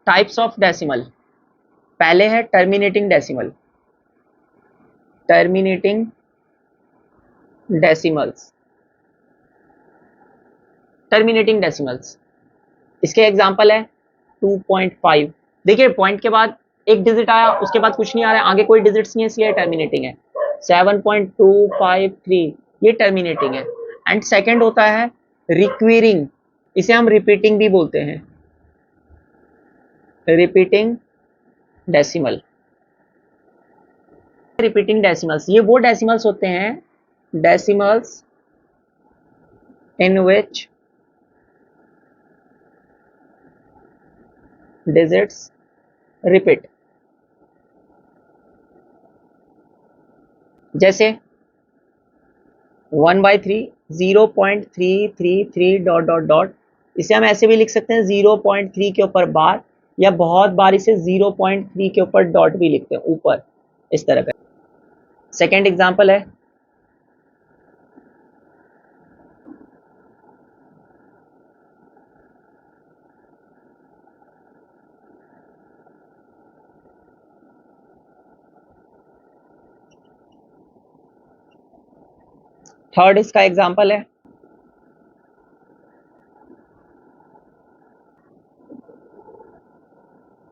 Types of decimal, पहले है terminating decimal, terminating decimals, terminating decimals. इसके एग्जांपल है 2.5। देखिए पॉइंट के बाद एक डिजिट आया, उसके बाद कुछ नहीं आ रहा है, आगे कोई डिजिट्स नहीं है, इसलिए टर्मिनेटिंग है। 7.253 ये टर्मिनेटिंग है। एंड सेकंड होता है रिक्वीरिंग, इसे हम रिपीटिंग भी बोलते हैं, रिपीटिंग डेसिमल। रिपीटिंग डेसिमल्स ये वो डेसिमल्स होते हैं, डेसिमल्स इन विच डिजिट्स रिपीट। जैसे 1/3, 0.333 डॉट डॉट डॉट, इसे हम ऐसे भी लिख सकते हैं 0.3 के ऊपर बार, या बहुत बार इसे 0.3 के ऊपर डॉट भी लिखते हैं ऊपर, इस तरह का। सेकेंड एग्जाम्पल है थर्ड, इसका एग्जाम्पल है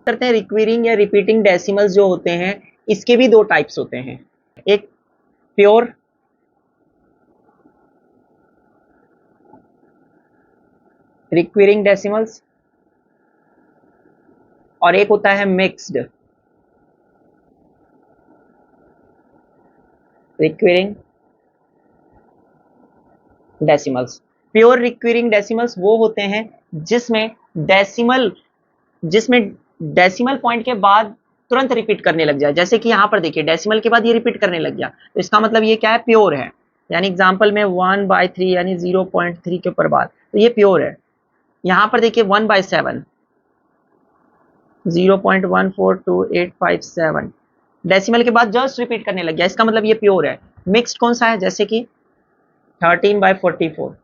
करते हैं रिक्वीरिंग या रिपीटिंग डेसिमल्स जो होते हैं, इसके भी दो टाइप्स होते हैं, एक प्योर रिक्वीरिंग डेसिमल्स और एक होता है मिक्स्ड रिक्वीरिंग डेसिमल्स। प्योर रिक्वीरिंग डेसिमल्स वो होते हैं जिसमें डेसिमल पॉइंट के बाद तुरंत रिपीट करने लग जाए। जैसे कि यहां पर देखिए डेसिमल के बाद ये रिपीट करने लग गया, तो इसका मतलब ये क्या है, प्योर है। यानी एग्जांपल में 1/3 यानी 0.3 के ऊपर बाद, तो ये प्योर है। यहां पर देखिए 1/7, 0.142857 डेसिमल के बाद जस्ट रिपीट करने लग गया, इसका मतलब ये प्योर है। मिक्स्ड कौन सा है, जैसे कि 13/44,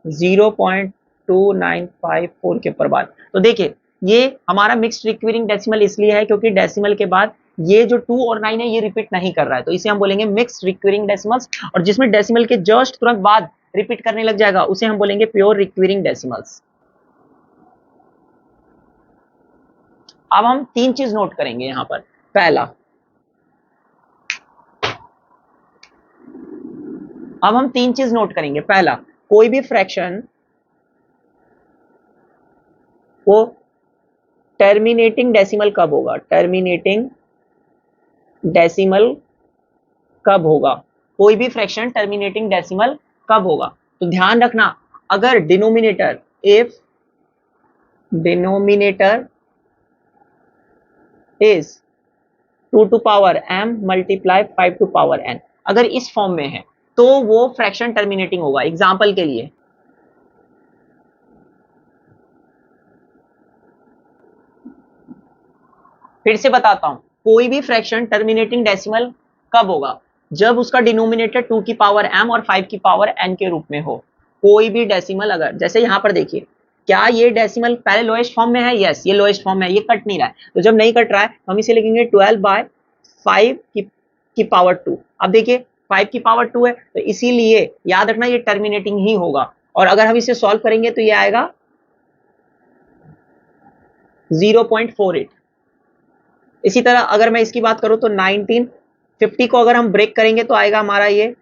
0.2954 के ऊपर बाद। तो देखिए ये हमारा मिक्स्ड रिक्वीरिंग डेसिमल इसलिए है क्योंकि डेसिमल के बाद ये जो 2 और 9 है ये रिपीट नहीं कर रहा है, तो इसे हम बोलेंगे मिक्स्ड रिक्वीरिंग डेसिमल्स। और जिसमें डेसिमल के जस्ट तुरंत बाद रिपीट करने लग जाएगा उसे हम बोलेंगे प्योर रिक्वीरिंग डेसिमल्स। अब हम तीन चीज नोट करेंगे यहां पर। पहला, अब हम तीन चीज नोट करेंगे। पहला, कोई भी फ्रैक्शन वो टर्मिनेटिंग डेसिमल कब होगा, टर्मिनेटिंग डेसिमल कब होगा, कोई भी फ्रैक्शन टर्मिनेटिंग डेसिमल कब होगा। तो ध्यान रखना, अगर denominator, if denominator is 2 to power m multiply 5 to power n, अगर इस फॉर्म में है तो वो फ्रैक्शन टर्मिनेटिंग होगा। एग्जांपल के लिए फिर से बताता हूं, कोई भी फ्रैक्शन टर्मिनेटिंग डेसिमल कब होगा, जब उसका डिनोमिनेटर 2 की पावर m और 5 की पावर n के रूप में हो। कोई भी डेसिमल, अगर जैसे यहां पर देखिए, क्या ये डेसिमल पहले लोएस्ट फॉर्म में है, यस ये लोएस्ट फॉर्म में है, ये कट नहीं रहा है, तो जब नहीं कट रहा है तो हम इसे लिखेंगे 12/5 की पावर 2। अब देखिए 5 की पावर 2 है, तो इसीलिए याद रखना ये टर्मिनेटिंग ही होगा। और अगर हम इसे सॉल्व करेंगे तो ये आएगा 0.48। इसी तरह अगर मैं इसकी बात करूं तो 1950 को अगर हम ब्रेक करेंगे तो आएगा हमारा ये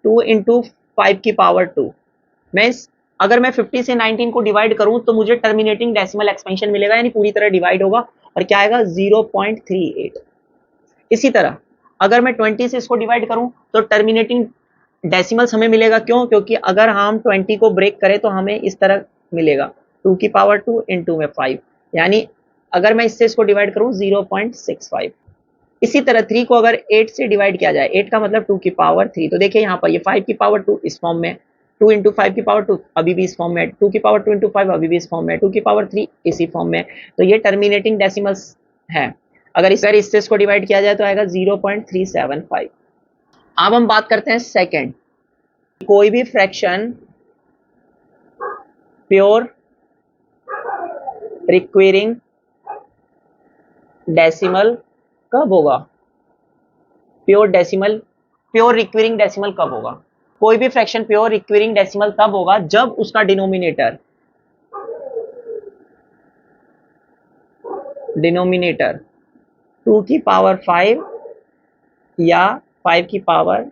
2 इंटू 5 की पावर 2। मैं अगर मैं 50 से 19 को डिवाइड करूं तो मुझे टर्मिनेटिंग डेसिमल एक्सपेंशन मिलेगा, यानी पूरी तरह डिवाइड होगा, और क्या आएगा 0.38। इसी तरह अगर मैं 20 से इसको डिवाइड करूं तो टर्मिनेटिंग डेसिमल्स हमें मिलेगा, क्यों, क्योंकि अगर हम 20 को ब्रेक करें तो हमें इस तरह मिलेगा 2 की पावर 2 इंटू में 5, यानी अगर मैं इससे इसको डिवाइड करूं 0.65। इसी तरह 3 को अगर 8 से डिवाइड किया जाए, 8 का मतलब 2 की पावर 3, तो देखिए यहाँ पर ये 5 की पावर 2 इस फॉर्म में, 2 इंटू 5 की पावर 2 अभी भी इस फॉर्म में, 2 की पावर 2 इंटू 5 अभी भी इस फॉर्म में, 2 की पावर 3 इसी फॉर्म में, तो ये टर्मिनेटिंग डेसिमल्स है। अगर इससे इसको डिवाइड किया जाए तो आएगा 0.375। अब हम बात करते हैं सेकेंड, कोई भी फ्रैक्शन प्योर रिक्वायरिंग डेसिमल कब होगा, प्योर डेसिमल, प्योर रिक्वेरिंग डेसिमल कब होगा? कोई भी फ्रैक्शन प्योर रिक्वेरिंग डेसिमल तब होगा जब उसका डिनोमिनेटर 2 की पावर 5 या 5 की पावर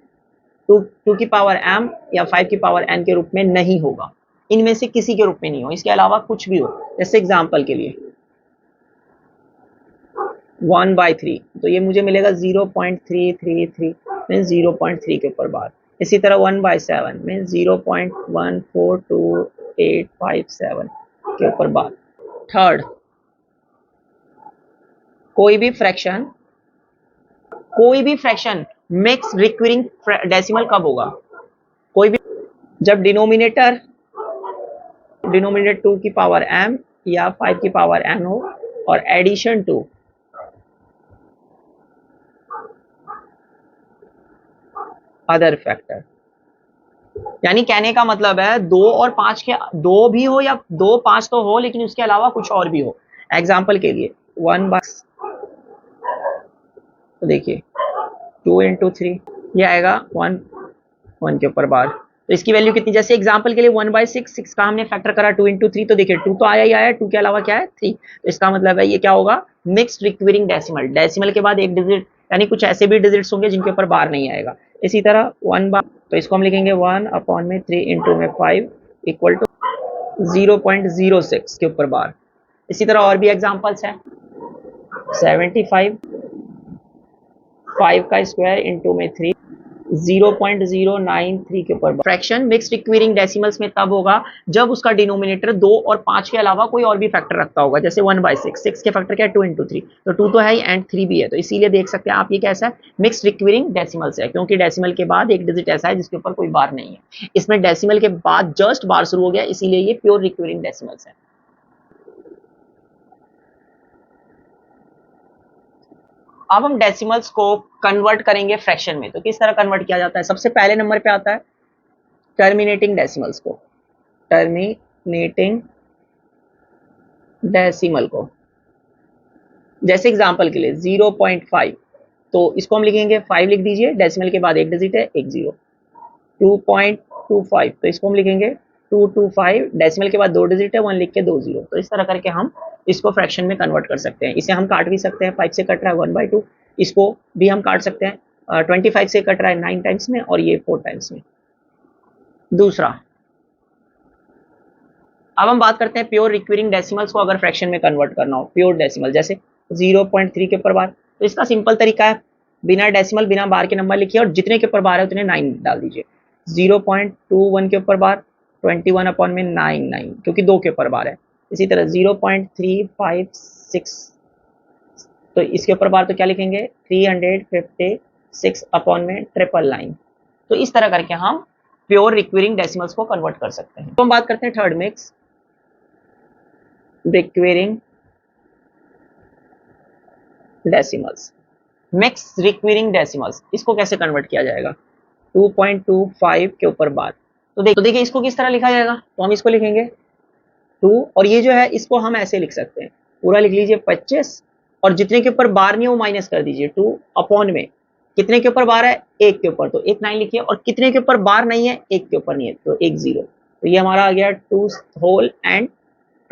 2 की पावर m या 5 की पावर n के रूप में नहीं होगा, इनमें से किसी के रूप में नहीं हो, इसके अलावा कुछ भी हो। जैसे एग्जांपल के लिए 1/3, तो ये मुझे मिलेगा 0.333 मीन 0.3 के ऊपर बार। इसी तरह 1/7 मीन 0.142857 के ऊपर बार। थर्ड, कोई भी फ्रैक्शन मिक्स रिक्वेरिंग डेसिमल कब होगा? कोई भी जब डिनोमिनेटर 2 की पावर m या 5 की पावर n हो और एडिशन टू अदर फैक्टर। यानी कहने का मतलब है 2 और 5 के 2 भी हो या 2 5 तो हो लेकिन उसके अलावा कुछ और भी हो। एग्जाम्पल के लिए 1/, तो देखिए 2 इंटू 3 ये आएगा 1 के ऊपर बार। तो इसकी वैल्यू कितनी, जैसे एग्जांपल के लिए 1/6, 6 का हमने फैक्टर करा 2 इंटू 3, तो देखिए 2 तो आया ही आया, 2 के अलावा क्या है 3, तो इसका मतलब है ये क्या होगा, मिक्स्ड रिक्वेरिंग डेसिमल। डेसिमल के बाद एक डिजिट, यानी कुछ ऐसे भी डिजिट्स होंगे जिनके ऊपर बार नहीं आएगा। इसी तरह 1 बार, तो इसको हम लिखेंगे 1/3 इंटू में 5 इक्वल टू 0.06 के ऊपर बार। इसी तरह और भी एग्जांपल्स हैं, 75 5 का स्क्वायर इंटू में 3 0.093 के ऊपर। फ्रैक्शन मिक्स्ड रिक्वेरिंग डेसिमल्स में तब होगा जब उसका डिनोमिनेटर 2 और 5 के अलावा कोई और भी फैक्टर रखता होगा। जैसे 1/6, 6 के फैक्टर क्या है 2 इंटू 3, तो 2 तो है ही एंड 3 भी है, तो इसीलिए देख सकते हैं आप ये कैसा है, मिक्स्ड रिक्वेरिंग डेसिमल्स है, क्योंकि डेसिमल के बाद एक डिजिट ऐसा है जिसके ऊपर कोई बार नहीं है। इसमें डेसिमल के बाद जस्ट बार शुरू हो गया, इसीलिए ये प्योर रिक्वेरिंग डेसिमल्स है। अब हम डेसिमल्स को कन्वर्ट करेंगे फ्रैक्शन में, तो किस तरह कन्वर्ट किया जाता है? सबसे पहले नंबर पे आता है टर्मिनेटिंग डेसिमल्स को, टर्मिनेटिंग डेसिमल को। जैसे एग्जांपल के लिए 0.5, तो इसको हम लिखेंगे 5 लिख दीजिए, डेसिमल के बाद एक डिजिट है, एक जीरो। 2.25, तो इसको हम लिखेंगे 225, डेसिमल के बाद दो डिजिट है, 1 लिख के 2 जीरो। तो इस तरह करके हम इसको फ्रैक्शन में कन्वर्ट कर सकते हैं। इसे हम काट भी सकते हैं, 5 से कट रहा है 1/2, इसको भी हम काट सकते हैं, 25 से कट रहा है 9 टाइम्स में और ये 4 टाइम्स में। दूसरा, अब हम बात करते हैं प्योर रिक्वेरिंग डेसिमल्स को अगर फ्रैक्शन में कन्वर्ट करना हो, प्योर डेसिमल जैसे 0.3 के ऊपर बार। तो इसका सिंपल तरीका है, बिना डेसिमल बिना बार के नंबर लिखिए और जितने के ऊपर बार है उतने 9 डाल दीजिए। 0.21 के ऊपर बार 21/9 क्योंकि 2 के ऊपर बार है। इसी तरह 0.356, तो इसके ऊपर बार तो क्या लिखेंगे 356/999। तो इस तरह करके हम प्योर रिक्वेरिंग डेसिमल्स को कन्वर्ट कर सकते हैं। तो हम बात करते हैं third, mix recurring decimals. Mix recurring decimals, इसको कैसे कन्वर्ट किया जाएगा? 2.25 के ऊपर बार, तो देखिए इसको किस तरह लिखा जाएगा, तो हम इसको लिखेंगे 2, और ये जो है इसको हम ऐसे लिख सकते हैं, पूरा लिख लीजिए 25, और जितने के ऊपर बार नहीं है वो माइनस कर दीजिए 2 अपॉन में कितने के ऊपर बार है 1 के ऊपर, तो 1 9 लिखिए, और कितने के ऊपर बार नहीं है 1 के ऊपर नहीं है तो 1 0। तो ये हमारा आ गया 2 होल एंड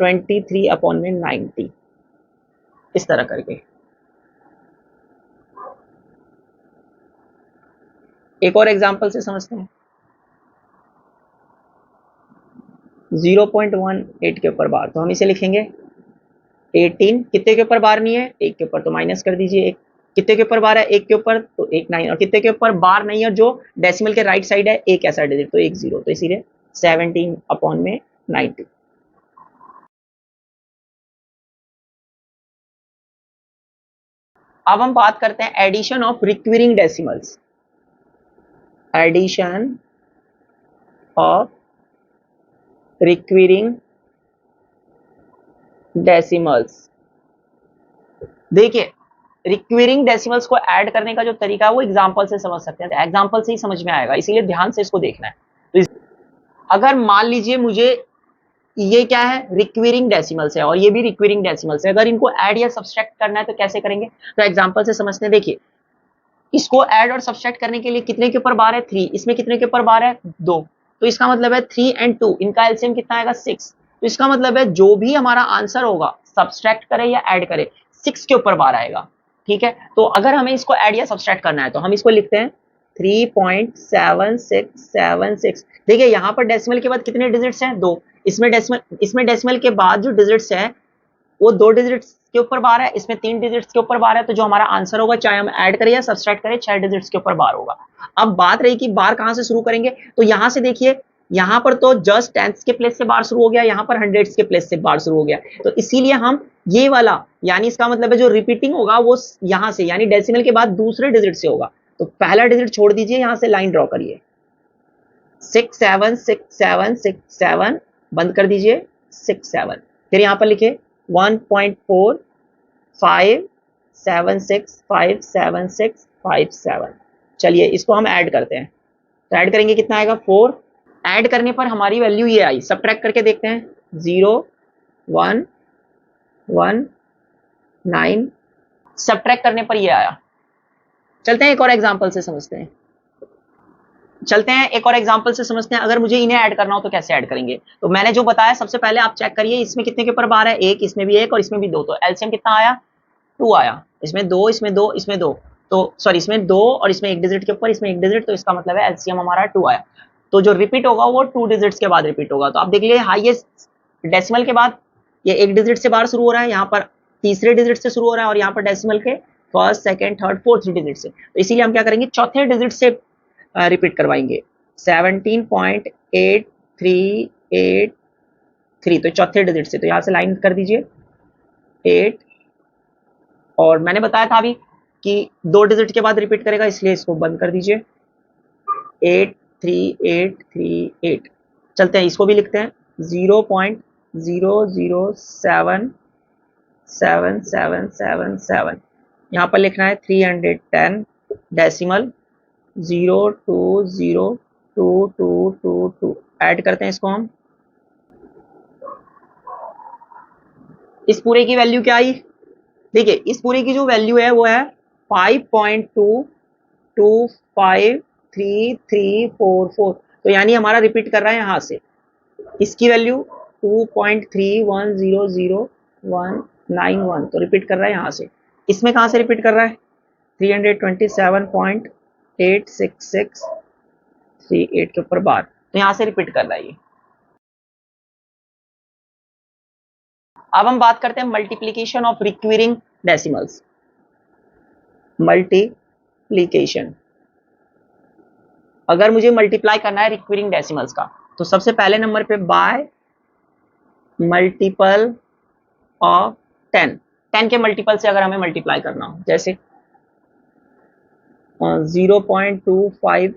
23/90, इस तरह करके। एक और एग्जांपल से समझते हैं, 0.18 के ऊपर बार, तो हम इसे लिखेंगे 18, कितने के ऊपर बार नहीं है 1 के ऊपर, तो माइनस कर दीजिए 1, कितने के ऊपर बार है 1 के ऊपर, तो 1 9, और कितने के ऊपर बार नहीं है जो डेसिमल के राइट साइड है एक ऐसा डिजिट, तो 1 0, तो इसीलिए 17/90। अब हम बात करते हैं addition of recurring decimals, addition of recurring decimals. देखिए रिक्वेरिंग डेसिमल्स को ऐड करने का जो तरीका है वो एग्जांपल से समझ सकते हैं, एग्जांपल से ही समझ में आएगा, इसीलिए ध्यान से इसको देखना है। तो अगर मान लीजिए मुझे ये क्या है, रिक्विरिंग डेसिमल्स है और ये भी रिक्विरिंग डेसिमल्स है। अगर इनको ऐड या सब्सट्रैक्ट करना है तो कैसे करेंगे, तो एग्जांपल से समझते हैं। देखिए, इसको ऐड और सब्सट्रैक्ट करने के लिए कितने के ऊपर बार है, 3, इसमें कितने के ऊपर बार है, 2, तो इसका मतलब है 3 एंड 2, इनका एलसीएम कितना आएगा, 6। तो इसका मतलब है जो भी हमारा आंसर होगा, सब्सट्रैक्ट करे या ऐड करे, 6 के ऊपर बार आएगा। ठीक है, तो अगर हमें इसको ऐड या सब्सट्रैक्ट करना है तो हम इसको लिखते हैं 3.7676। देखिए यहाँ पर डेसिमल के बाद कितने डिजिट्स हैं, 2। इसमें डेसिमल के बाद जो डिजिट्स है वो 2 डिजिट्स के ऊपर बार है, इसमें 3 डिजिट्स के ऊपर बार है, तो जो हमारा आंसर होगा चाहे हम ऐड करें या सब्सट्रैक्ट करें, 6 डिजिट्स के ऊपर बार होगा। अब बात रही कि बार कहां से शुरू करेंगे, तो यहां से देखिए, यहां पर तो जस्ट टेंथ्स के प्लेस से बार शुरू हो गया, यहां पर हंड्रेड्स के प्लेस से बार शुरू हो गया, तो इसीलिए हम ये वाला, यानी इसका मतलब है जो रिपीटिंग होगा वो यहां से, यानी डेसिमल के बाद दूसरे डिजिट से होगा। तो पहला डिजिट छोड़ दीजिए, यहां से लाइन ड्रॉ करिए, 676767, बंद कर दीजिए 67, फिर यहां पर लिखे 1.45765757। चलिए इसको हम ऐड करते हैं, तो ऐड करेंगे कितना आएगा, 4। ऐड करने पर हमारी वैल्यू ये आई, सब्ट्रैक्ट करके देखते हैं, 0 1 1 9, सब्ट्रैक्ट करने पर ये आया। चलते हैं एक और एग्जांपल से समझते हैं, एक और एग्जांपल से समझते हैं। अगर मुझे इन्हें ऐड करना हो तो कैसे ऐड करेंगे, तो मैंने जो बताया, सबसे पहले आप चेक करिए इसमें कितने के ऊपर बार है, एक, इसमें भी एक और इसमें भी 2, तो एलसीएम कितना आया, 2 आया। इसमें 2, इसमें 2, इसमें 2, तो सॉरी, इसमें 2 और इसमें एक डिजिट के ऊपर, इसमें एक डिजिट, तो इसका मतलब है एलसीएम हमारा 2 आया। तो जो रिपीट होगा वो 2 डिजिट्स के बाद रिपीट होगा। तो आप देख लिए हाईएस्ट डेसिमल के बाद ये एक डिजिट से बार शुरू हो रहा है, यहाँ पर तीसरे डिजिट से शुरू हो रहा है, और यहाँ पर डेसिमल के first, second, third, fourth digit से, तो इसीलिए हम क्या करेंगे, चौथे डिजिट से रिपीट करवाएंगे, 17.8383, तो चौथे डिजिट से, तो यहाँ से लाइन कर दीजिए 8, और मैंने बताया था अभी कि 2 डिजिट के बाद रिपीट करेगा, इसलिए इसको बंद कर दीजिए, 83838। चलते हैं इसको भी लिखते हैं, 0.00777777, यहाँ पर लिखना है 310 डेसिमल 0202222। ऐड करते हैं इसको हम, इस पूरे की वैल्यू क्या आई, देखिए इस पूरे की जो वैल्यू है वो है 5.22533344, तो यानी हमारा रिपीट कर रहा है यहाँ से, इसकी वैल्यू 2.31000191, तो रिपीट कर रहा है यहाँ से। इसमें कहाँ से रिपीट कर रहा है, 327.86638 के ऊपर बार, तो यहाँ से रिपीट कर रहा है ये। अब हम बात करते हैं मल्टीप्लीकेशन ऑफ रिक्विरिंग डेसिमल्स। मल्टीप्लीकेशन, अगर मुझे मल्टीप्लाई करना है रिक्विरिंग डेसिमल्स का, तो सबसे पहले नंबर पे बाय मल्टीपल ऑफ 10, 10 के मल्टीपल से अगर हमें मल्टीप्लाई करना हो, जैसे 0.25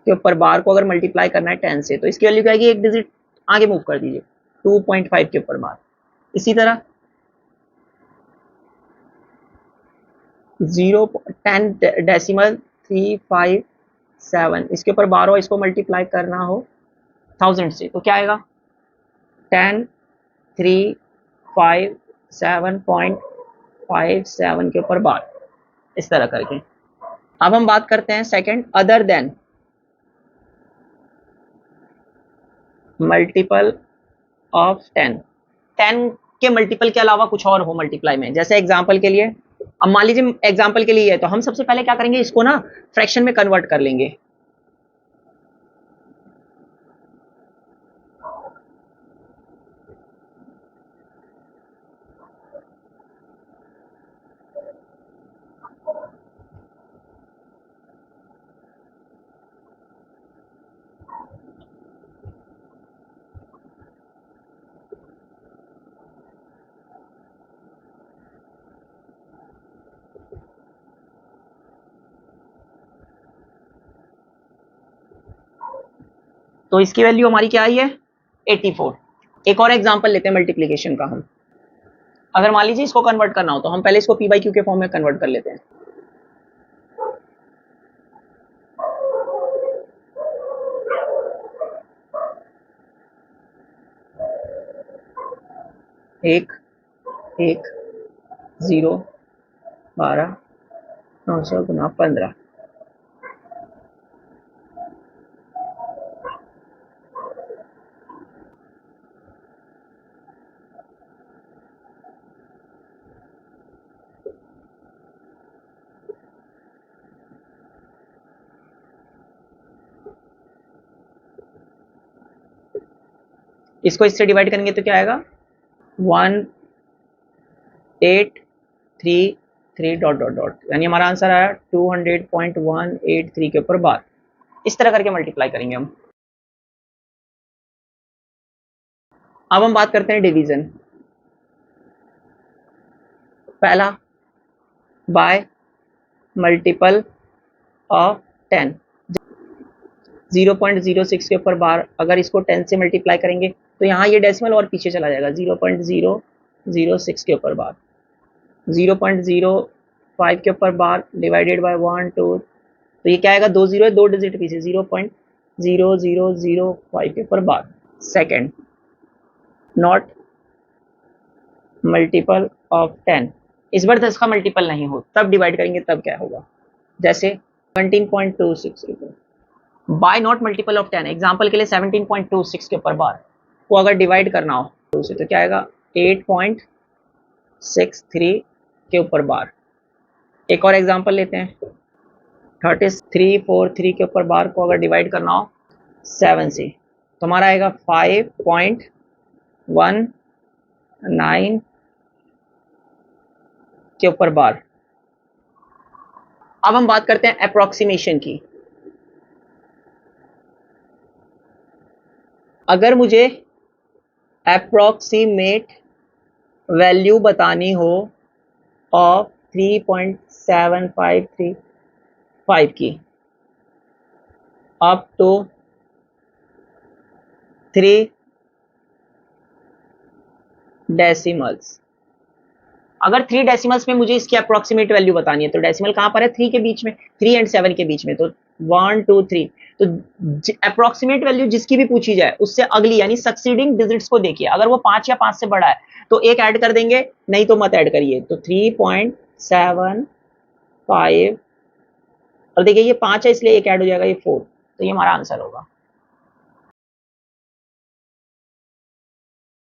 के ऊपर बार को अगर मल्टीप्लाई करना है 10 से, तो इसकी वैल्यू क्या आएगी, एक डिजिट आगे मूव कर दीजिए, 2.5 के ऊपर बार। इसी तरह 0.10 डेसिमल 357, इसके ऊपर बार हो, इसको मल्टीप्लाई करना हो 1000 से, तो क्या आएगा, 10357.57 के ऊपर बार, इस तरह करके। अब हम बात करते हैं second, other than multiple of 10, 10 के मल्टीपल के अलावा कुछ और हो मल्टीप्लाई में, जैसे एग्जांपल के लिए, अब मान लीजिए एग्जांपल के लिए है, तो हम सबसे पहले क्या करेंगे, इसको ना फ्रैक्शन में कन्वर्ट कर लेंगे। तो इसकी वैल्यू हमारी क्या आई है, 84। एक और एग्जांपल लेते हैं मल्टीप्लिकेशन का हम, अगर मान लीजिए इसको कन्वर्ट करना हो, तो हम पहले इसको पी बाई क्यू के फॉर्म में कन्वर्ट कर लेते हैं। 1 1 0 12 900 गुना 15। इसको इससे डिवाइड करेंगे तो क्या आएगा 1833 डॉट डॉट डॉट, यानी हमारा आंसर आया 200.183 के ऊपर बार। इस तरह करके मल्टीप्लाई करेंगे हम। अब हम बात करते हैं डिवीजन। पहला बाय मल्टीपल ऑफ 10, 0.06 के ऊपर बार। अगर इसको 10 से मल्टीप्लाई करेंगे तो यहाँ ये डेसिमल और पीछे चला जाएगा, 0.006 के ऊपर बार। 0.05 के ऊपर बार डिवाइडेड बाय 1 2, तो ये क्या आएगा, 2 जीरो है, 2 डिजिट पीछे, 0.0005 के ऊपर बार। सेकेंड, नॉट मल्टीपल ऑफ 10, इस बार 10 का मल्टीपल नहीं हो, तब डिवाइड करेंगे तब क्या होगा, जैसे 17.26 के ऊपर by not multiple of 10। Example के लिए 17.26 के ऊपर बार को अगर डिवाइड करना हो तो क्या आएगा 8.63 के ऊपर बार। एक और एग्जाम्पल लेते हैं, 3343 के ऊपर बार को अगर डिवाइड करना हो 7 से तो हमारा आएगा 5.19 के ऊपर बार। अब हम बात करते हैं अप्रोक्सीमेशन की। अगर मुझे अप्रोक्सीमेट वैल्यू बतानी हो ऑफ 3.7535 की अप टू 3 डेसिमल्स, अगर 3 डेसिमल्स में मुझे इसकी अप्रोक्सीमेट वैल्यू बतानी है तो डेसिमल कहां पर है, 3 के बीच में, 3 एंड 7 के बीच में, तो 1 2 3, तो अप्रोक्सीमेट वैल्यू जिसकी भी पूछी जाए उससे अगली यानी सक्सीडिंग डिजिट्स को देखिए। अगर वो 5 या 5 से बड़ा है तो एक ऐड कर देंगे, नहीं तो मत ऐड करिए। तो 3.75, और देखिए ये 5 है इसलिए एक ऐड हो जाएगा, ये 4, तो ये हमारा आंसर होगा।